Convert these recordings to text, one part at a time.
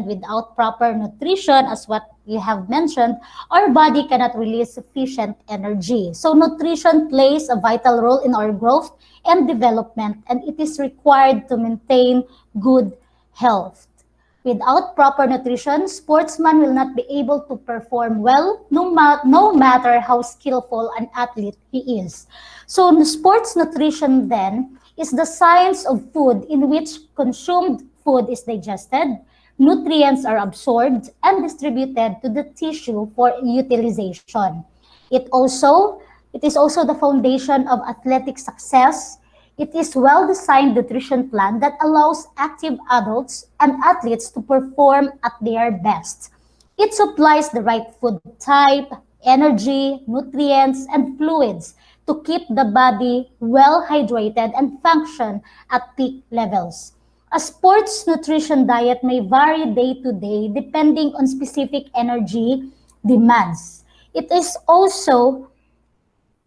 without proper nutrition, as what you have mentioned, our body cannot release sufficient energy. So nutrition plays a vital role in our growth and development, and it is required to maintain good health. Without proper nutrition, sportsman will not be able to perform well, no matter how skillful an athlete he is. So sports nutrition then is the science of food in which consumed food is digested, nutrients are absorbed and distributed to the tissue for utilization. It is also the foundation of athletic success. It is well-designed nutrition plan that allows active adults and athletes to perform at their best. It supplies the right food type, energy, nutrients, and fluids to keep the body well hydrated and function at peak levels. A sports nutrition diet may vary day to day depending on specific energy demands. It is also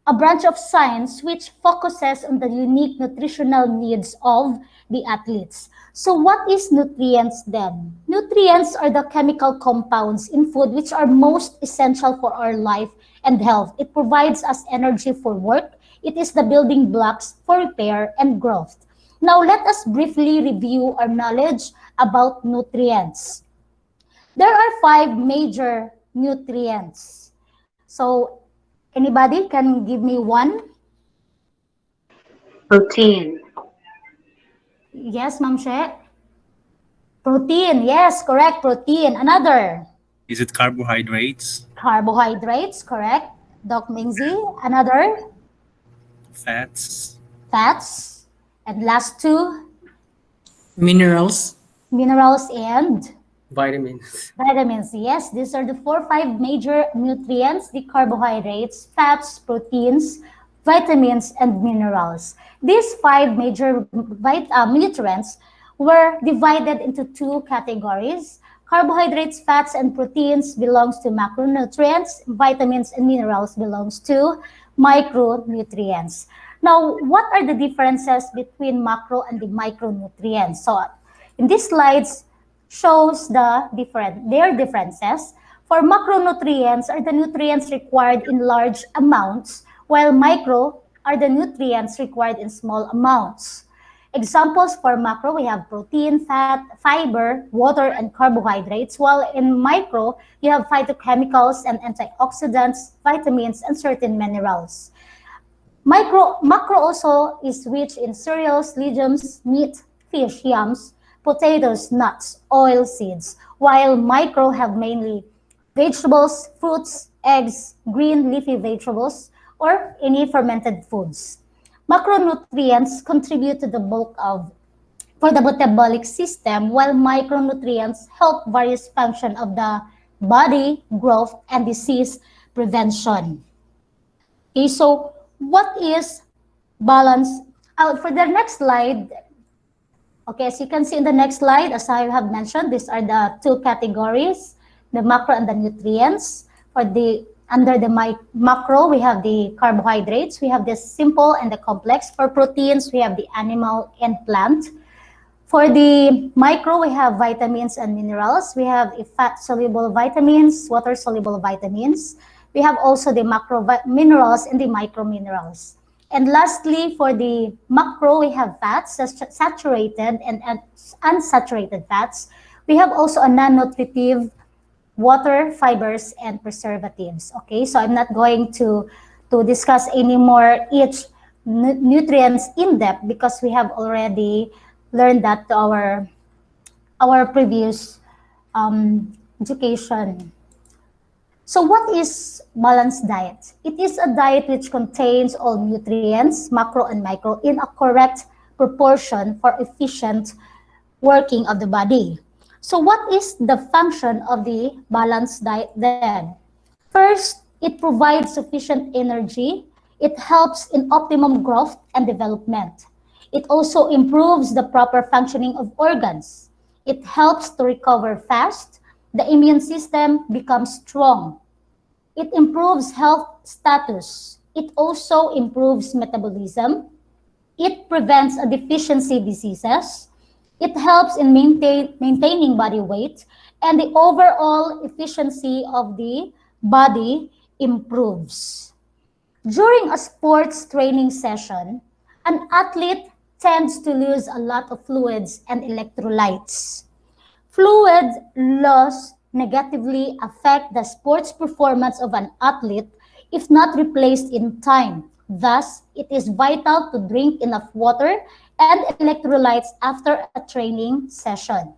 a branch of science which focuses on the unique nutritional needs of the athletes. So what is nutrients then? Nutrients are the chemical compounds in food which are most essential for our life and health. It provides us energy for work. It is the building blocks for repair and growth. Now let us briefly review our knowledge about nutrients. There are 5 major nutrients. So anybody can give me one? Protein. Yes, Ma'am She. Protein. Yes, correct. Protein. Another. Is it carbohydrates? Carbohydrates. Correct. Doc Mingzi. Another. Fats? Fats. And last 2. Minerals, Minerals and vitamins. vitamins. Yes, these are the 5 major nutrients: the carbohydrates, fats, proteins, vitamins, and minerals. These 5 major nutrients were divided into 2 categories. Carbohydrates, fats, and proteins belongs to macronutrients. Vitamins and minerals belongs to micronutrients. Now, what are the differences between macro and the micronutrients? So, in these slides shows their differences. For macronutrients are the nutrients required in large amounts, while micro are the nutrients required in small amounts. Examples for macro, we have protein, fat, fiber, water, and carbohydrates, while in micro, you have phytochemicals and antioxidants, vitamins, and certain minerals. Macro also is rich in cereals, legumes, meat, fish, yams, potatoes, nuts, oil seeds, while micro have mainly vegetables, fruits, eggs, green leafy vegetables, or any fermented foods. Macronutrients contribute to the bulk for the metabolic system, while micronutrients help various function of the body, growth, and disease prevention. Okay, so what is balance? For the next slide, okay, as you can see in the next slide, as I have mentioned, these are the 2 categories, the macro and the nutrients. Under the macro, we have the carbohydrates, we have the simple and the complex. For proteins, we have the animal and plant. For the micro, we have vitamins and minerals. We have fat-soluble vitamins, water-soluble vitamins. We have also the macro minerals and the micro minerals. And lastly, for the macro, we have fats, saturated and unsaturated fats. We have also a non-nutritive water, fibers, and preservatives. Okay, so I'm not going to discuss any more each nutrients in depth because we have already learned that to our previous education. So what is balanced diet? It is a diet which contains all nutrients, macro and micro, in a correct proportion for efficient working of the body. So what is the function of the balanced diet then? First, it provides sufficient energy. It helps in optimum growth and development. It also improves the proper functioning of organs. It helps to recover fast. The immune system becomes strong. It improves health status. It also improves metabolism. It prevents deficiency diseases. It helps in maintaining body weight, and the overall efficiency of the body improves. During a sports training session, an athlete tends to lose a lot of fluids and electrolytes. Fluid loss negatively affect the sports performance of an athlete if not replaced in time. Thus, it is vital to drink enough water and electrolytes after a training session.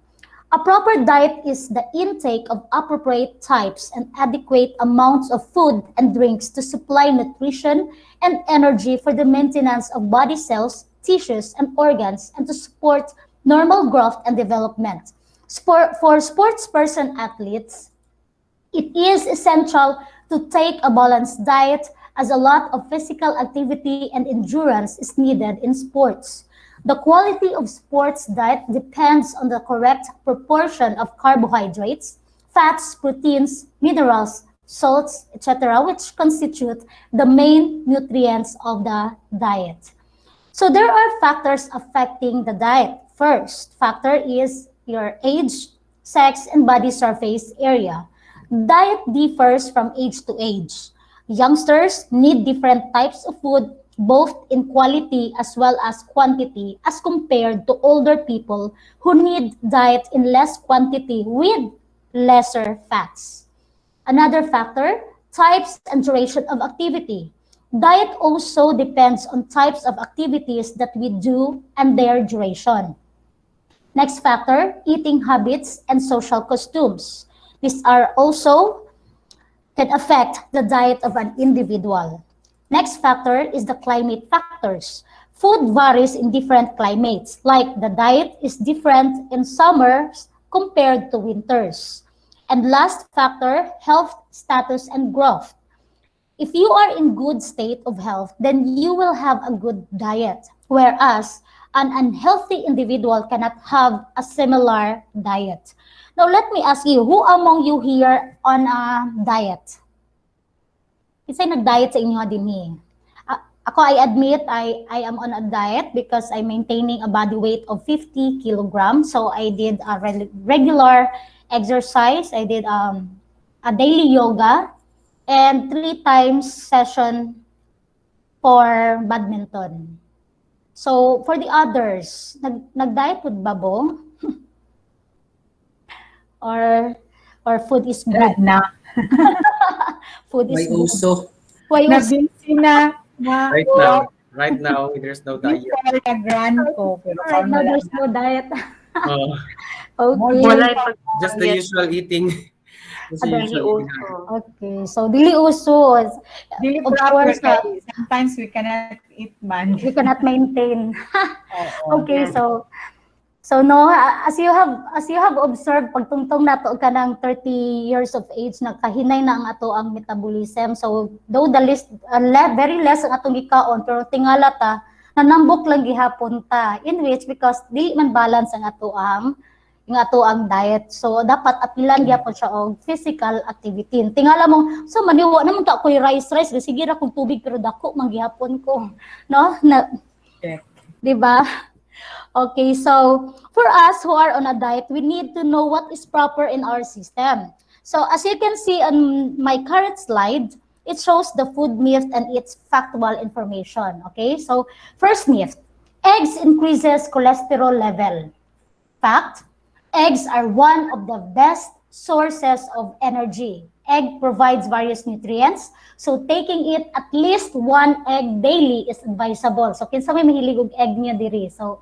A proper diet is the intake of appropriate types and adequate amounts of food and drinks to supply nutrition and energy for the maintenance of body cells, tissues, and organs, and to support normal growth and development. For sports person athletes, it is essential to take a balanced diet as a lot of physical activity and endurance is needed in sports. The quality of sports diet depends on the correct proportion of carbohydrates, fats, proteins, minerals, salts, etc., which constitute the main nutrients of the diet. So there are factors affecting the diet. First factor is your age, sex, and body surface area. Diet differs from age to age. Youngsters need different types of food, both in quality as well as quantity, as compared to older people who need diet in less quantity with lesser fats. Another factor, types and duration of activity. Diet also depends on types of activities that we do and their duration. Next factor, eating habits and social costumes. These are also can affect the diet of an individual. Next factor is the climate factors. Food varies in different climates, like the diet is different in summers compared to winters. And last factor, health status and growth. If you are in good state of health, then you will have a good diet, whereas an unhealthy individual cannot have a similar diet. Now, let me ask you, who among you here on a diet? Isa'y nag-diet sa inyo din Ako, I admit, I am on a diet because I'm maintaining a body weight of 50 kilograms. So I did a regular exercise. I did a daily yoga and 3 times session for badminton. So for the others, nag-diet with babo? or food is good? Na. Food is May good. uso. Why uso? Nabisi na. Na. Right now, there's no diet. Before na grand ko. Pero Right now, there's no diet. Okay. Walay pag Just the usual eating. Just the dili usual uso. eating. Okay. So, dili uso. Dili Of proper course, kay. Sometimes we cannot eat man. we cannot maintain. Oo. Okay, so no, as you have observed, pagtungtong nato ka ng 30 years of age, nakahinay na ang ato ang metabolism. So though the list very less ang atong gikaon, pero tingala ta nanambok lang gihapon ta, in which because di man balance ang ato ang diet. So dapat apilan gyapon siya og physical activity. Tingala mo, so maniwa naman ta koy rice, sige ra kog tubig pero dako man gihapon ko, no? Na, Check. di ba? Okay, so for us who are on a diet, we need to know what is proper in our system. So as you can see on my current slide, it shows the food myth and its factual information. Okay, so first myth, eggs increases cholesterol level. Fact, eggs are one of the best sources of energy. Egg provides various nutrients, so taking it at least 1 egg daily is advisable. So kinsa may mahilig og egg niya diri, so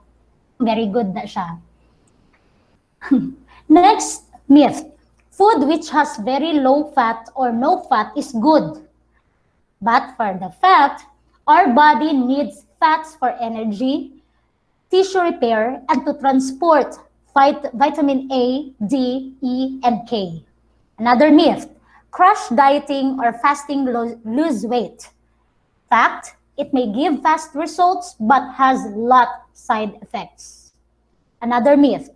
very good na siya. Next myth, food which has very low fat or no fat is good. But for the fact, our body needs fats for energy, tissue repair, and to transport vitamin A, D, E, and K. Another myth, crash dieting or fasting lose weight. Fact, it may give fast results but has lot side effects. Another myth,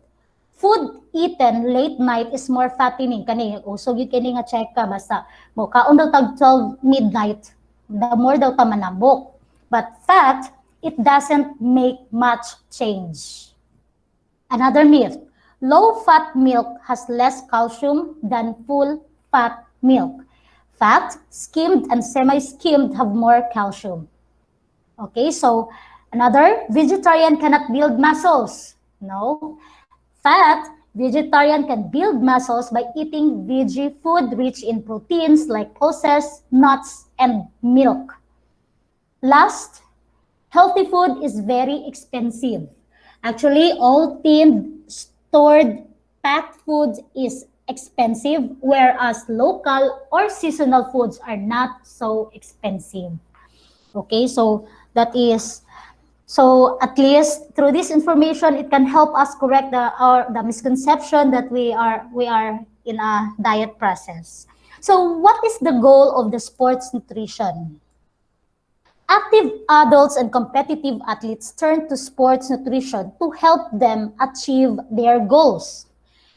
food eaten late night is more fattening. Kani, usog yung kini nga check ka, basta mo kaon daw tag 12 midnight, the more daw ta manambok. But fact, it doesn't make much change. Another myth, Low-fat milk has less calcium than full-fat milk. Fat, skimmed, and semi-skimmed have more calcium. Okay, so another, vegetarian cannot build muscles. No. Fat, vegetarian can build muscles by eating veggie food rich in proteins like pulses, nuts, and milk. Last, healthy food is very expensive. Actually, all tinned, stored, packed food is expensive, whereas local or seasonal foods are not so expensive. Okay, so that is so at least through this information, it can help us correct the misconception that we are in a diet process. So what is the goal of the sports nutrition? Active adults and competitive athletes turn to sports nutrition to help them achieve their goals.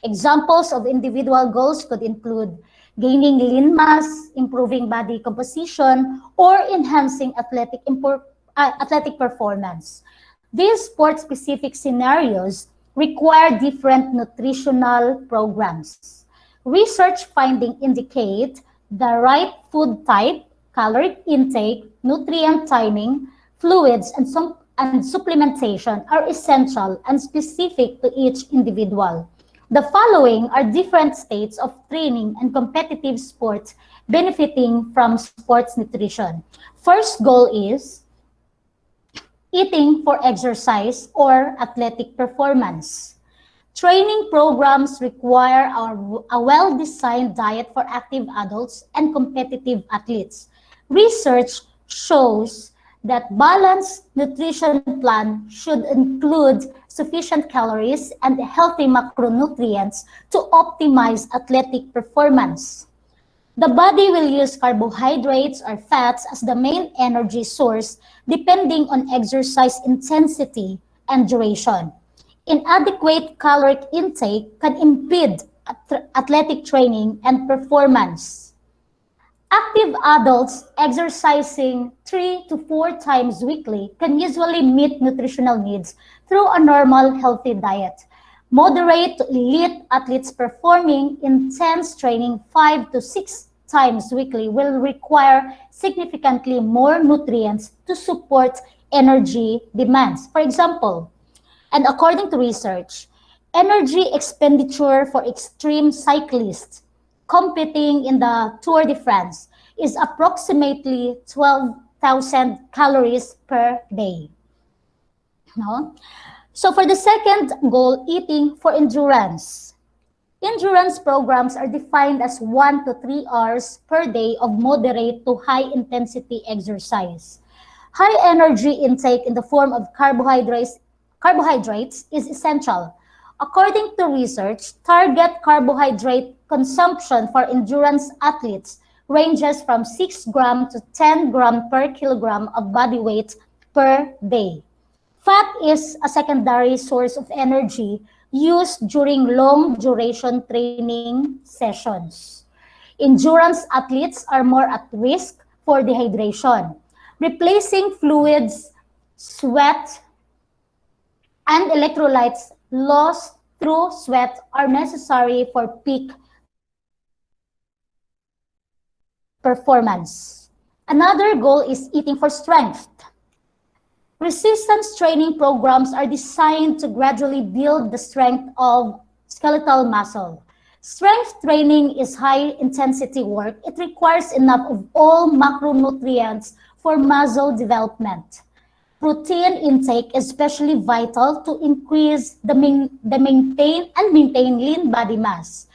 Examples of individual goals could include gaining lean mass, improving body composition, or enhancing athletic performance. These sport-specific scenarios require different nutritional programs. Research findings indicate the right food type, caloric intake, nutrient timing, fluids, and supplementation are essential and specific to each individual. The following are different states of training and competitive sports benefiting from sports nutrition. First goal is eating for exercise or athletic performance. Training programs require a well-designed diet for active adults and competitive athletes. Research shows that balanced nutrition plan should include sufficient calories and healthy macronutrients to optimize athletic performance. The body will use carbohydrates or fats as the main energy source depending on exercise intensity and duration. Inadequate caloric intake can impede athletic training and performance. Active adults exercising 3 to 4 times weekly can usually meet nutritional needs through a normal, healthy diet. Moderate to elite athletes performing intense training 5 to 6 times weekly will require significantly more nutrients to support energy demands. For example, and according to research, energy expenditure for extreme cyclists competing in the Tour de France is approximately 12,000 calories per day. No? So for the second goal, eating for endurance. Endurance programs are defined as 1 to 3 hours per day of moderate to high intensity exercise. High energy intake in the form of carbohydrates is essential. According to research, target carbohydrate consumption for endurance athletes ranges from 6 gram to 10 gram per kilogram of body weight per day. Fat is a secondary source of energy used during long duration training sessions. Endurance athletes are more at risk for dehydration. Replacing fluids, sweat, and electrolytes lost through sweat are necessary for peak performance. Another goal is eating for strength. Resistance training programs are designed to gradually build the strength of skeletal muscle. Strength training is high-intensity work. It requires enough of all macronutrients for muscle development. Protein intake is especially vital to increase the maintain lean body mass.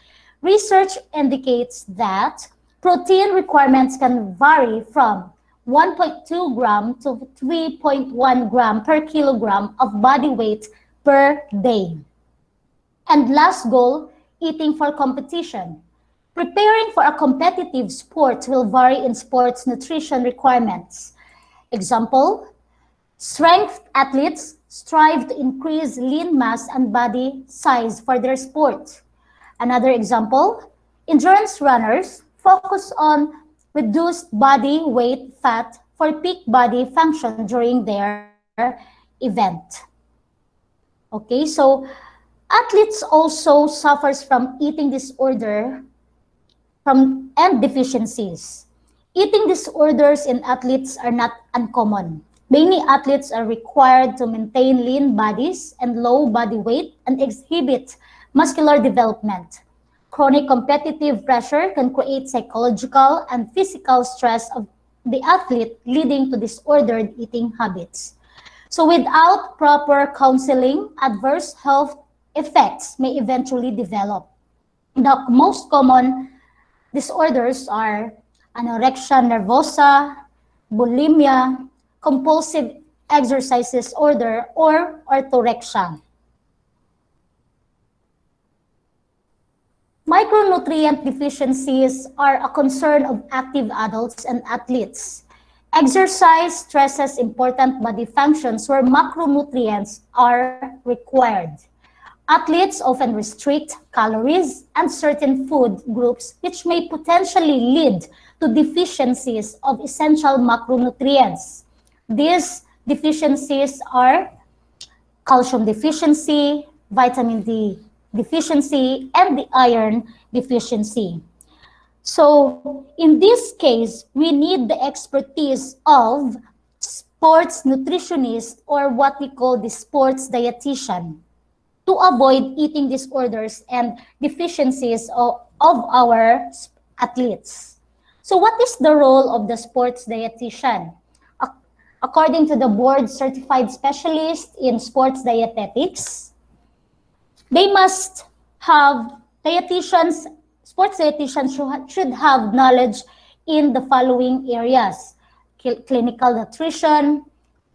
Research indicates that protein requirements can vary from 1.2 gram to 3.1 gram per kilogram of body weight per day. And last goal, eating for competition. Preparing for a competitive sport will vary in sports nutrition requirements. Example, strength athletes strive to increase lean mass and body size for their sport. Another example, endurance runners focus on reduced body weight fat for peak body function during their event. Okay, so Athletes also suffers from eating disorder and deficiencies. Eating disorders in athletes are not uncommon. Many athletes are required to maintain lean bodies and low body weight and exhibit muscular development. Chronic competitive pressure can create psychological and physical stress of the athlete, leading to disordered eating habits. So without proper counseling, adverse health effects may eventually develop. The most common disorders are anorexia nervosa, bulimia, compulsive exercise disorder, or orthorexia. Micronutrient deficiencies are a concern of active adults and athletes. Exercise stresses important body functions where macronutrients are required. Athletes often restrict calories and certain food groups, which may potentially lead to deficiencies of essential macronutrients. These deficiencies are calcium deficiency, vitamin D deficiency, and the iron deficiency. So in this case, we need the expertise of sports nutritionist, or what we call the sports dietitian, to avoid eating disorders and deficiencies of our athletes. So what is the role of the sports dietitian? According to the board certified specialist in sports dietetics, they must have dietitians, sports dietitians should have knowledge in the following areas: clinical nutrition,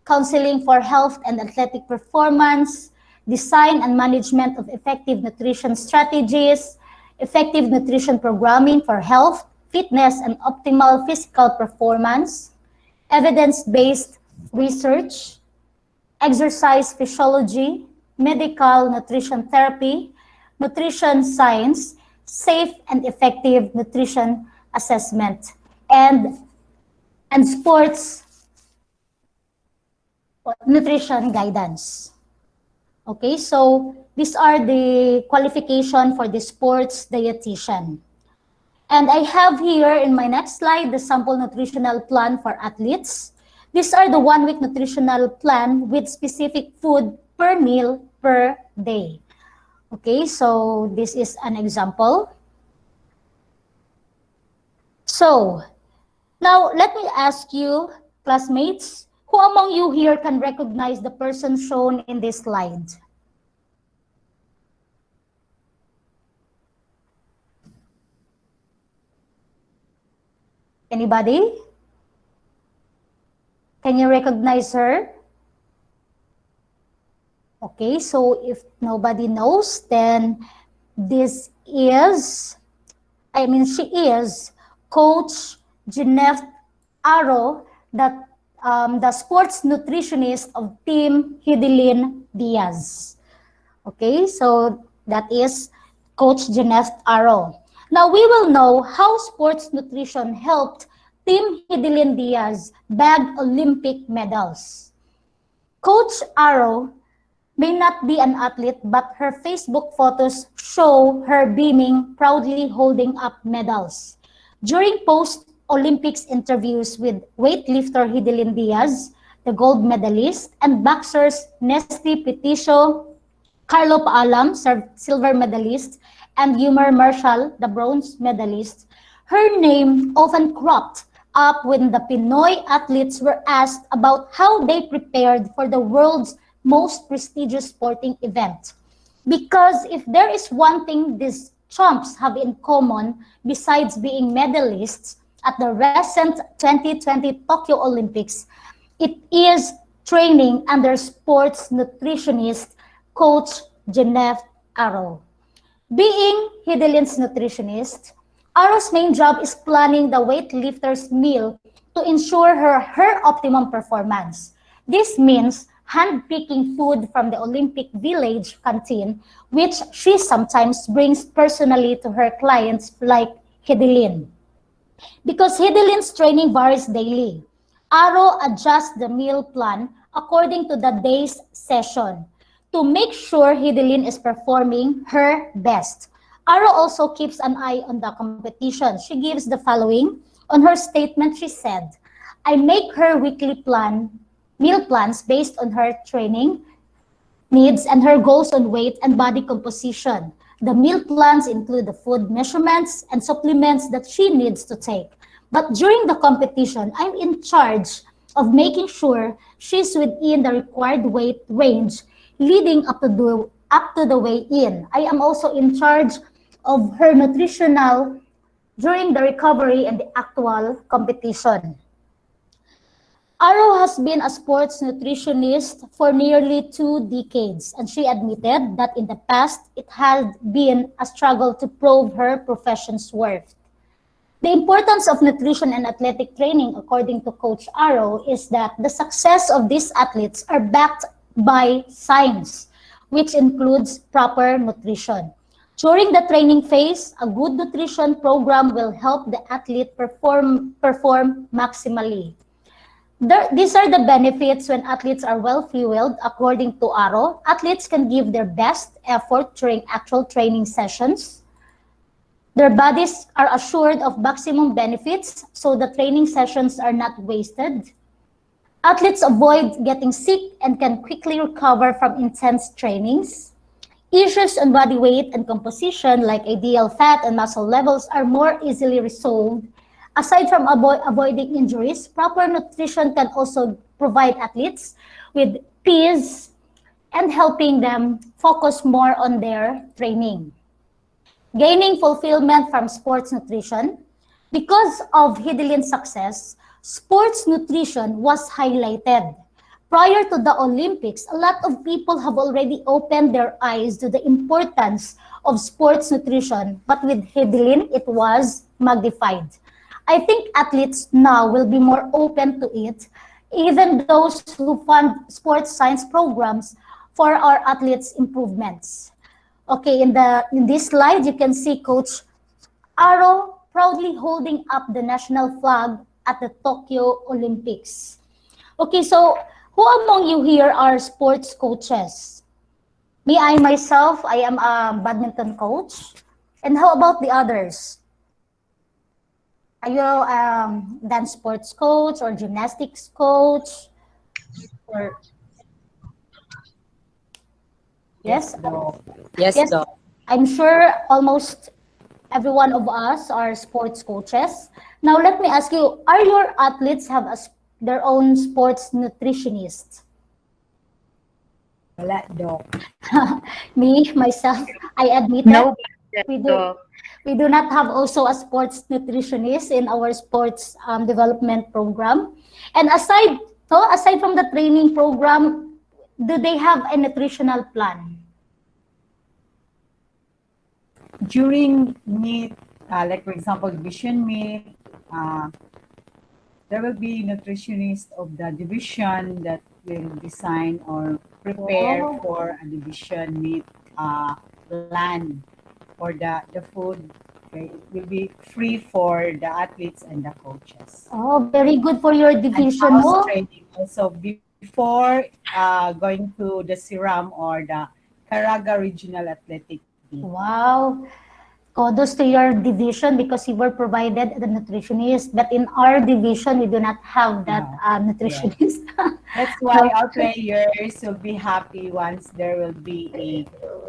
counseling for health and athletic performance, design and management of effective nutrition strategies, effective nutrition programming for health, fitness, and optimal physical performance, evidence-based research, exercise physiology, medical nutrition therapy, nutrition science, safe and effective nutrition assessment, and sports nutrition guidance. Okay, so these are the qualification for the sports dietitian. And I have here in my next slide the sample nutritional plan for athletes. These are the 1-week nutritional plan with specific food per meal per day. Okay, so this is an example. So now let me ask you, classmates, who among you here can recognize the person shown in this slide? Anybody? Can you recognize her? Okay, so if nobody knows, then this is, she is Coach Jeanette Aro, the sports nutritionist of Team Hidilyn Diaz. Okay, so that is Coach Jeanette Aro. Now we will know how sports nutrition helped Team Hidilyn Diaz bag Olympic medals. Coach Aro may not be an athlete, but her Facebook photos show her beaming, proudly holding up medals. During post-Olympics interviews with weightlifter Hidilyn Diaz, the gold medalist, and boxers Nesty Peticio, Carlo Paalam, silver medalist, and Yumar Marshall, the bronze medalist, her name often cropped up when the Pinoy athletes were asked about how they prepared for the world's most prestigious sporting event. Because if there is one thing these chumps have in common besides being medalists at the recent 2020 Tokyo Olympics, it is training under sports nutritionist Coach Jeanette Aro. Being Hidilyn's nutritionist, Aro's main job is planning the weightlifter's meal to ensure her optimum performance. This means hand-picking food from the Olympic Village canteen, which she sometimes brings personally to her clients like Hidilyn. Because Hidilyn's training varies daily, Aro adjusts the meal plan according to the day's session. to make sure Hidelin is performing her best. Aro also keeps an eye on the competition. She gives the following. On her statement, she said, I make her meal plans based on her training needs and her goals on weight and body composition. The meal plans include the food measurements and supplements that she needs to take. But during the competition, I'm in charge of making sure she's within the required weight range leading up to the weigh-in. I am also in charge of her nutritional during the recovery and the actual competition. Aro has been a sports nutritionist for nearly 2 decades, and she admitted that in the past it had been a struggle to prove her profession's worth. The importance of nutrition and athletic training, according to Coach Aro, is that the success of these athletes are backed by science, which includes proper nutrition. During the training phase, a good nutrition program will help the athlete perform maximally. These are the benefits when athletes are well fueled. According to Aro, athletes can give their best effort during actual training sessions. Their bodies are assured of maximum benefits, so the training sessions are not wasted. Athletes avoid getting sick and can quickly recover from intense trainings. Issues on body weight and composition, like ideal fat and muscle levels, are more easily resolved. Aside from avoiding injuries, proper nutrition can also provide athletes with peace and helping them focus more on their training. Gaining fulfillment from sports nutrition. Because of Hidelin's success, sports nutrition was highlighted. Prior to the Olympics, a lot of people have already opened their eyes to the importance of sports nutrition, but with Hidelin, it was magnified. I think athletes now will be more open to it, even those who fund sports science programs for our athletes' improvements. Okay, in this slide, you can see Coach Aro proudly holding up the national flag at the Tokyo Olympics. Okay, so who among you here are sports coaches? Me, I myself, I am a badminton coach. And how about the others? Are you dance sports coach or gymnastics coach? Or yes, Doc. Yes, yes. Doc. I'm sure almost every one of us are sports coaches. Now let me ask you: are your athletes have their own sports nutritionist? Wala, Doc. Me myself, I admit No that budget, we do. Doc. We do not have also a sports nutritionist in our sports development program. And aside from the training program, do they have a nutritional plan? During meet, like for example, division meet, there will be nutritionist of the division that will design or prepare Wow. for a division meet plan for the food. Okay, it will be free for the athletes and the coaches. Oh, very good for your And division, house no? training also before going to the Siram or the Caraga Regional Athletic Meet. Wow. Kudos to your division because you were provided the nutritionist. But in our division, we do not have that No. nutritionist. That's why our players will be happy once there will be a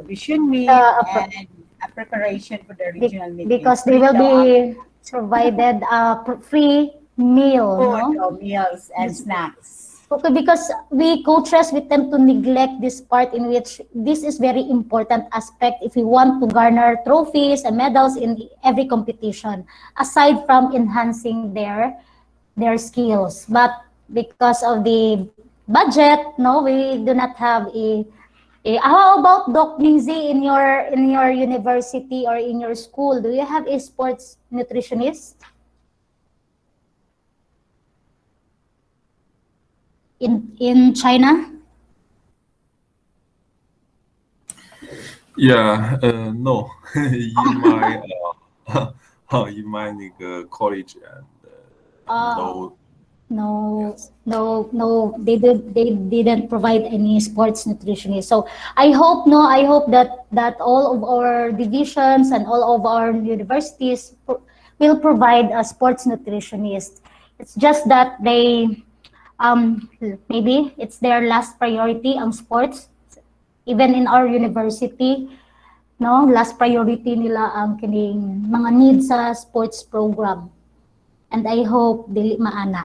division meet and a preparation for the regional meet. Because they will be provided a free meal, food, no? or meals and snacks. Okay, because we coaches, we tend to neglect this part in which this is very important aspect if we want to garner trophies and medals in every competition, aside from enhancing their skills. But because of the budget, no, we do not have how about Doc Ningzi in your university or in your school? Do you have a sports nutritionist? In China? Yeah, no. In my in my college and Oh. no No, Yes. no, they didn't provide any sports nutritionist. So I hope, no, I hope that all of our divisions and all of our universities will provide a sports nutritionist. It's just that they maybe it's their last priority ang sports. Even in our university, no, last priority nila ang kining mga needs sa sports program. And I hope dili maana.